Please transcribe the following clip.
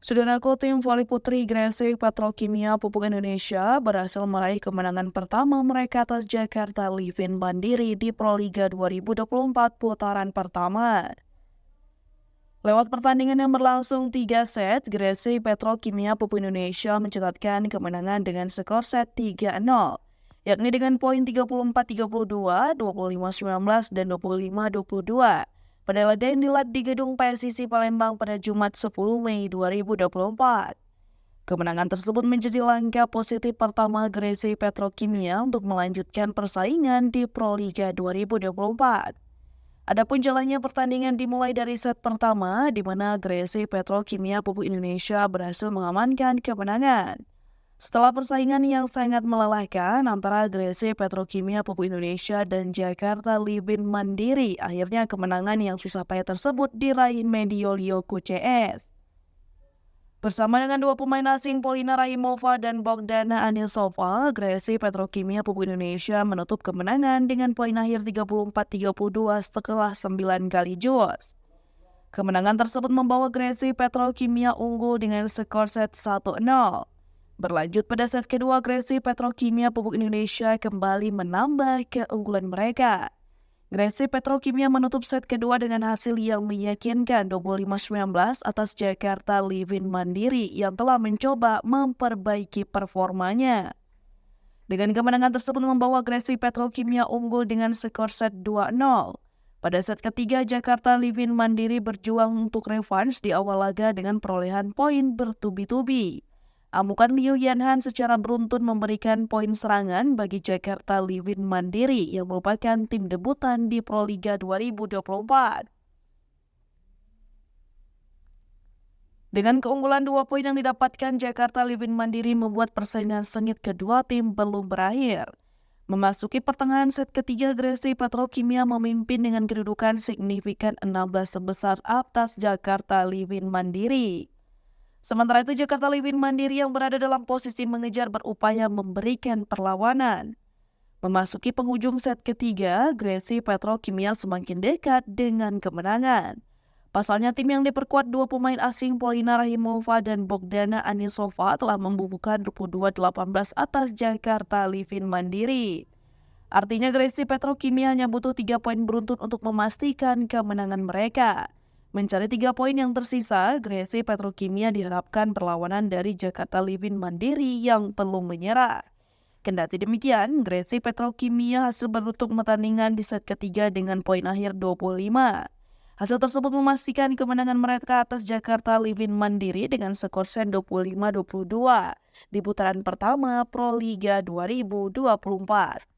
Saudaraku, tim voli putri Gresik Petrokimia Pupuk Indonesia berhasil meraih kemenangan pertama mereka atas Jakarta Livin Mandiri di Proliga 2024 putaran pertama. Lewat pertandingan yang berlangsung 3 set, Gresik Petrokimia Pupuk Indonesia mencatatkan kemenangan dengan skor set 3-0, yakni dengan poin 34-32, 25-19, dan 25-22. Pada laga yang digelar di Gedung PSIS Palembang pada Jumat 10 Mei 2024. Kemenangan tersebut menjadi langkah positif pertama Gresik Petrokimia untuk melanjutkan persaingan di Proliga 2024. Adapun jalannya pertandingan dimulai dari set pertama, di mana Gresik Petrokimia Pupuk Indonesia berhasil mengamankan kemenangan. Setelah persaingan yang sangat melelahkan antara Gresik Petrokimia Pupuk Indonesia dan Jakarta Livin Mandiri, akhirnya kemenangan yang susah payah tersebut diraih Mediolio CS. Bersama dengan dua pemain asing Polina Rahimova dan Bogdana Anisova, Gresik Petrokimia Pupuk Indonesia menutup kemenangan dengan poin akhir 34-32 setelah 9 kali jos. Kemenangan tersebut membawa Gresik Petrokimia unggul dengan skor set 1-0. Berlanjut pada set kedua, Gresik Petrokimia Pupuk Indonesia kembali menambah keunggulan mereka. Gresik Petrokimia menutup set kedua dengan hasil yang meyakinkan 25-19 atas Jakarta Livin Mandiri yang telah mencoba memperbaiki performanya. Dengan kemenangan tersebut membawa Gresik Petrokimia unggul dengan skor set 2-0. Pada set ketiga, Jakarta Livin Mandiri berjuang untuk revanche di awal laga dengan perolehan poin bertubi-tubi. Amukan Liu Yanhan secara beruntun memberikan poin serangan bagi Jakarta Livin Mandiri yang merupakan tim debutan di Proliga 2024. Dengan keunggulan 2 poin yang didapatkan, Jakarta Livin Mandiri membuat persaingan sengit kedua tim belum berakhir. Memasuki pertengahan set ketiga, Gresik Petrokimia memimpin dengan kedudukan signifikan 16 besar atas Jakarta Livin Mandiri. Sementara itu, Jakarta Livin Mandiri yang berada dalam posisi mengejar berupaya memberikan perlawanan. Memasuki penghujung set ketiga, Gresik Petrokimia semakin dekat dengan kemenangan. Pasalnya, tim yang diperkuat dua pemain asing Polina Rahimova dan Bogdana Anisova telah membubuhkan 22-18 atas Jakarta Livin Mandiri. Artinya, Gresik Petrokimia hanya butuh 3 poin beruntun untuk memastikan kemenangan mereka. Mencari 3 poin yang tersisa, Gresik Petrokimia diharapkan perlawanan dari Jakarta Livin Mandiri yang belum menyerah. Kendati demikian, Gresik Petrokimia hasil menutup pertandingan di set ketiga dengan poin akhir 25. Hasil tersebut memastikan kemenangan mereka atas Jakarta Livin Mandiri dengan skor set 25-22 di putaran pertama Proliga 2024.